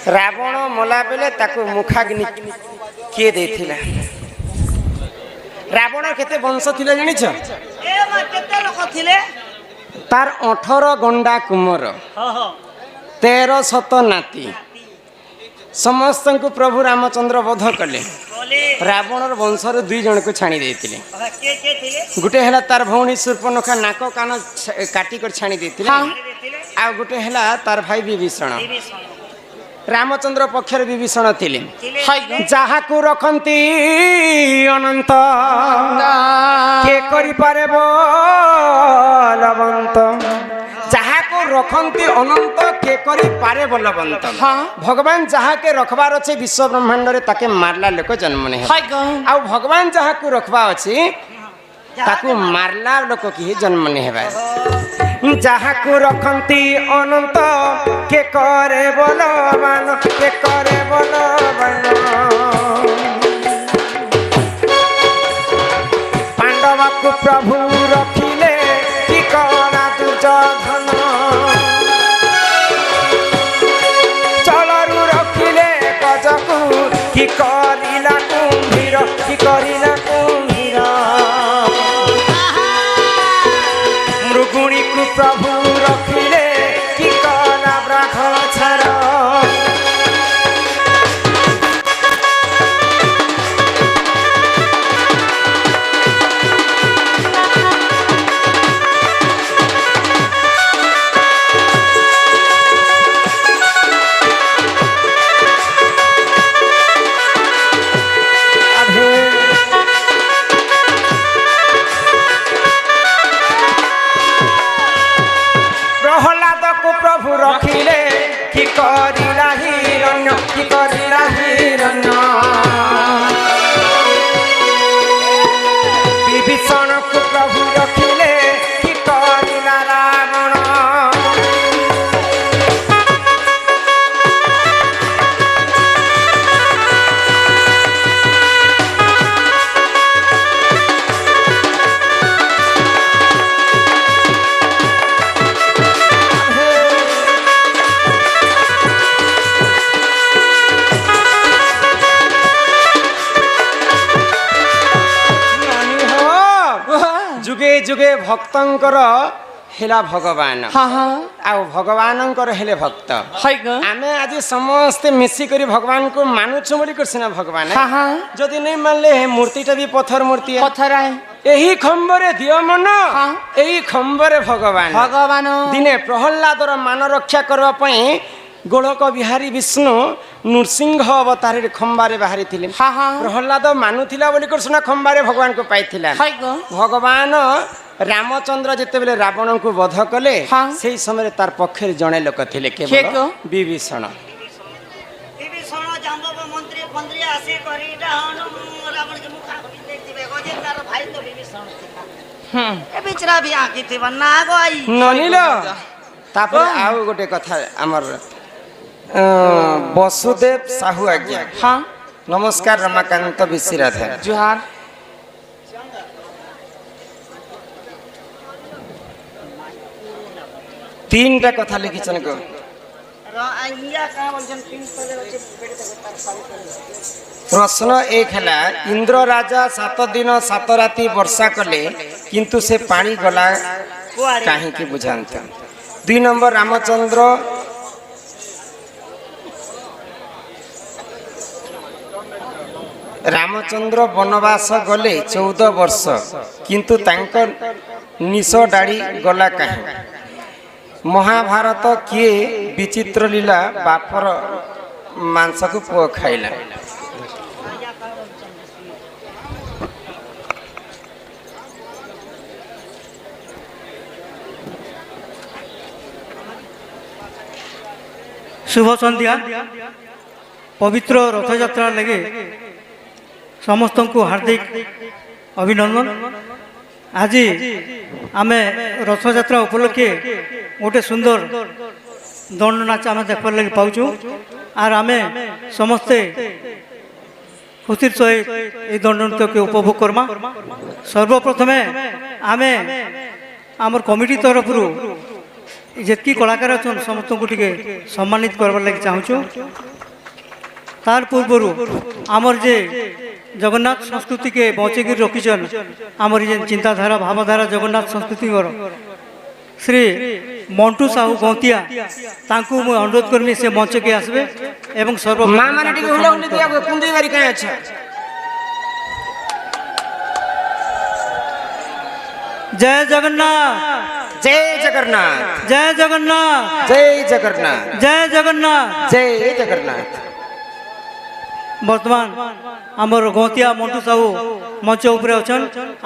रावण मला बेले ताकू मुखाग्नि किए देथिला रावण केते वंश थिले जानिछ ए मा केते लोक थिले तार 18 गंडा कुमर 13 शत नाती समस्त को प्रभु रामचंद्र वध कले रावण वंशर 2 जन को छाणी देथिले गुटे हला तार भौणी शूर्पणखा नाक कान काटी कर छाणी देथिले आ गुटे हला तार भाई विभीषण रामचंद्र पक्षर विभीषण थिले जहा को रखंती अनंत के करि पारे बलवंत जहा को रखंती अनंत के करि पारे बलवंत भगवान जहा के रखबार अछि विश्व ब्रह्मांड रे ताके मारला लोक जन्म ने आ भगवान जहा को रखबा अछि ताकू मारला लोक की जन्म ने हेबा जहा को रखंती अनंत के करे बलवान के करे बलवान पांडव को प्रभु रखिले कि करा दुर्योधन चलरू रखिले गजकू कि करिला कुंभीर कि करिला कुंभीर मृगुणी को प्रभु रखिले कि कला ब्राख छर प्रभु रखिले कि करिला हिरण्य कि करिला हिरण्य विभीषण को प्रभु रखिले कि करिला रावण जुगे जुगे भक्तंकर हेला भगवान आ भगवानंकर हेले भक्त आमे आज समस्त मिसी करी भगवान को मानुछु बोली करसिना भगवान जदि नहीं मानले हे मूर्तिटा भी पत्थर मूर्ति है पत्थर है एही खंबरे दियो मन एही खंबरे भगवान भगवान दिने प्रहल्लादर मान रक्षा करबा पई गोलक बिहारी विष्णु नृसिंह अवतार खंबारे बाहरी थिले प्रहल्लाद मानुथिला बोली कर सुना खंबारे भगवान को पाइथिला भगवान रामचंद्र जेते बेले रावण को वध कले सेही समय तार पक्षे जणे लोक थिले केवल विभीषण विभीषण जांबव मंत्री मंत्री आसी करी रावण के मुखा देखिबे गजे तार भाई तो विभीषण थिला ए बिचरा भी आकी थिबा ना गई ननिलो तापर आउ गोटे कथा हमर वसुदेव साहू आज्ञा नमस्कार रमाकांत विश्राधे जोहार तीनटा कथा लिखिछन को प्रश्न एक है इंद्र राजा 7 दिन 7 राति वर्षा कले किंतु से पानी गला कहीं की बुझाता 2 नंबर रामचंद्र वनवास गले 14 वर्ष किंतु तांकर निश दाढ़ी गला कहीं महाभारत किए विचित्र लीला बापर मांस को पुओ खाइला शुभ संध्या पवित्र रथ यात्रा लगे समस्त को हार्दिक अभिनंदन आज आम रथ यात्रा उपलक्षे गोटे सुंदर दंड नाच आम देखने लगे पाचु आर आम समस्ते खुशी सहित ये दंड नृत्य के उपभोग करमा सर्वप्रथमे आम आमर कमिटी तरफ जितकी कलाकार अच्छा समस्त को सम्मानित करवार लगे चाहूँ। तार पूर्वर आमर जे जगन्नाथ संस्कृति के बचेकी रखीचन आमर जे चिंताधारा भावधारा जगन्नाथ संस्कृति श्री मंटू साहू गौतिया तांकू मु अनुरोध करमी से मंच के आसबे एवं सर्व मां माने टिके हुला हुली दिया कुंदी बारी काहे अच्छा जय जगन्नाथ जय जगन्नाथ जय जगन्नाथ जय जगन्नाथ जय जगन्नाथ जय जगन्नाथ वर्तमान आमर गौतिया मंटू साहू मंच उपरे अछन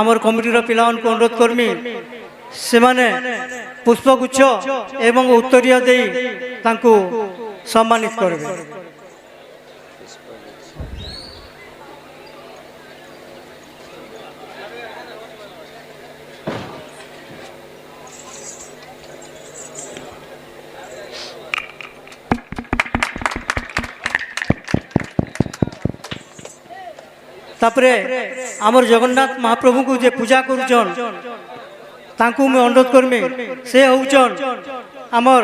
आमर कमिटी रो पिलावन को अनुरोध करमी से माने पुष्पगुच्छ एवं उत्तरीय देई तांकू सम्मानित करबे तापरे आमर जगन्नाथ महाप्रभु को जे पूजा करूचन तांकू मैं अनुरोध करमी से होचन आमर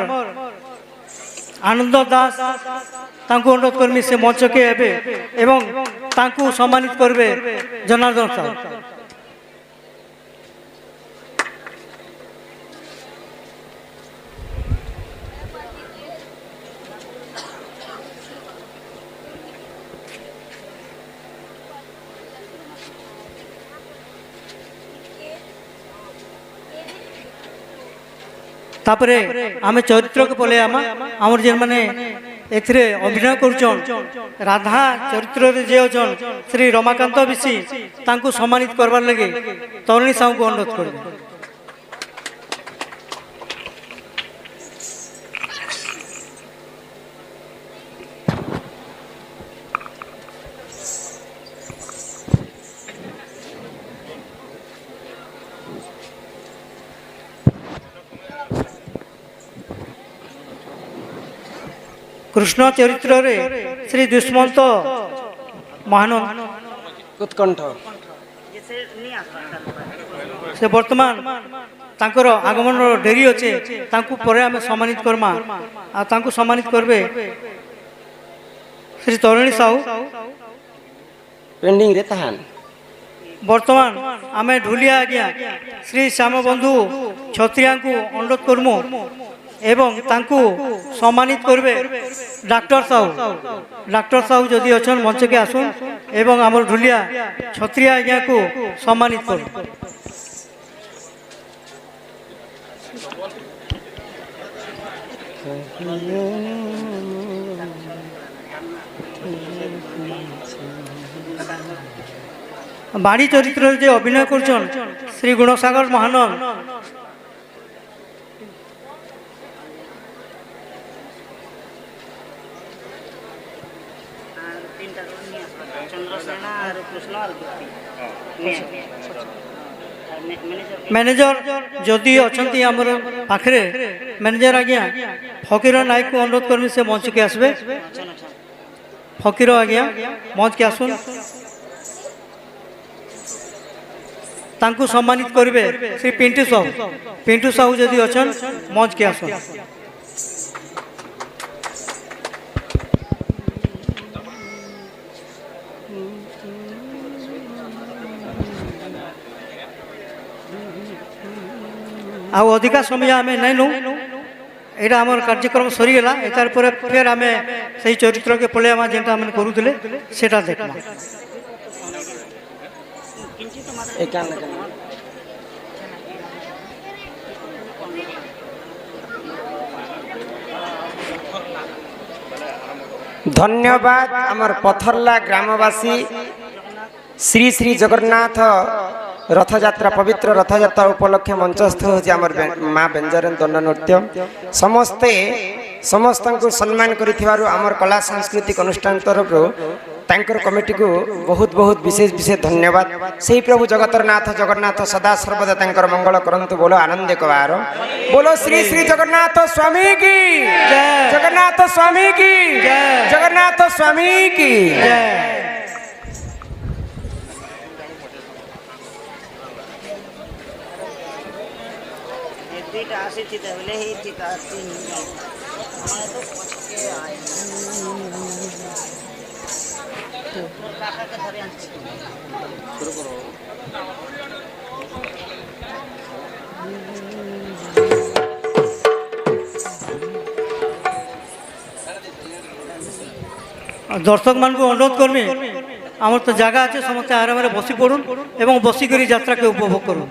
आनंद दास तांकू अनुरोध करमी से मंच के हेबे एवं तांकू सम्मानित करबे जनार्दन साहब तापरे आमे चरित्र के पले आमर जेन माने एथिरे अभिनय करूचन राधा चरित्र रे जे अछन श्री रमाकांत बिसी तांकू सम्मानित करबार लगे तरुणी साहू को अनुरोध करबे कृष्ण चरित्र रे श्री दुष्मंत महानंद उत्कंठ से वर्तमान तांकर आगमन डेरी अच्छे तांकू परे आमे सम्मानित करमा आ तांकू सम्मानित करबे श्री तरुणी साहू पेंडिंग रे तहान वर्तमान आमे ढुलिया आज्ञा श्री श्याम बंधु छत्रिया को अनुरोध करमु एवं तांकू सम्मानित करबे डॉक्टर साहू जदि अछन मंच के आसुन एवं आमर ढुलिया छत्रिया आज्ञा को सम्मानित कर बाड़ी चरित्र जे अभिनय करछन श्री गुणसागर महानंद मैनेजर जदि अछंती हमर पाखरे मैनेजर आज्ञा फकीर नायक को अनुरोध करमी से मंच के आसबे फकीर आज्ञा मंच के आसुन तांकू सम्मानित करबे श्री पिंटू साहू जदि अछन मंच के आसुन आउ अधिका समय आम नहीं नू यहाँ आम कार्यक्रम सरीगला यार पर फिर आम से चरित्र के पले जेनटा आम करूले सेटा देखमा धन्यवाद आमर पथरला ग्रामवासी श्री श्री जगन्नाथ रथयात्रा पवित्र रथयात्रा उपलक्षे मंचस्थ होछि आमर माँ बेंजरन दंड नृत्य समस्ते समस्त को सम्मान करिथिबारु आमर कला सांस्कृतिक अनुष्ठान तरफ तांकर कमिटी को बहुत बहुत विशेष विशेष धन्यवाद। सही प्रभु जगतर नाथ जगन्नाथ सदा सर्वदा तांकर मंगल करंतु। बोलो आनंद कवार, बोलो श्री श्री जगन्नाथ स्वामी की जय, जगन्नाथ स्वामी की जय, जगन्नाथ स्वामी की जय। কাকাকে ধরে আনছি দর্শক মানুষ অনুরোধ করবে আমার তো জায়গা আছে সমস্ত আরামে বসি পড়ুন এবং বসি করে যাত্রাকে উপভোগ করুন।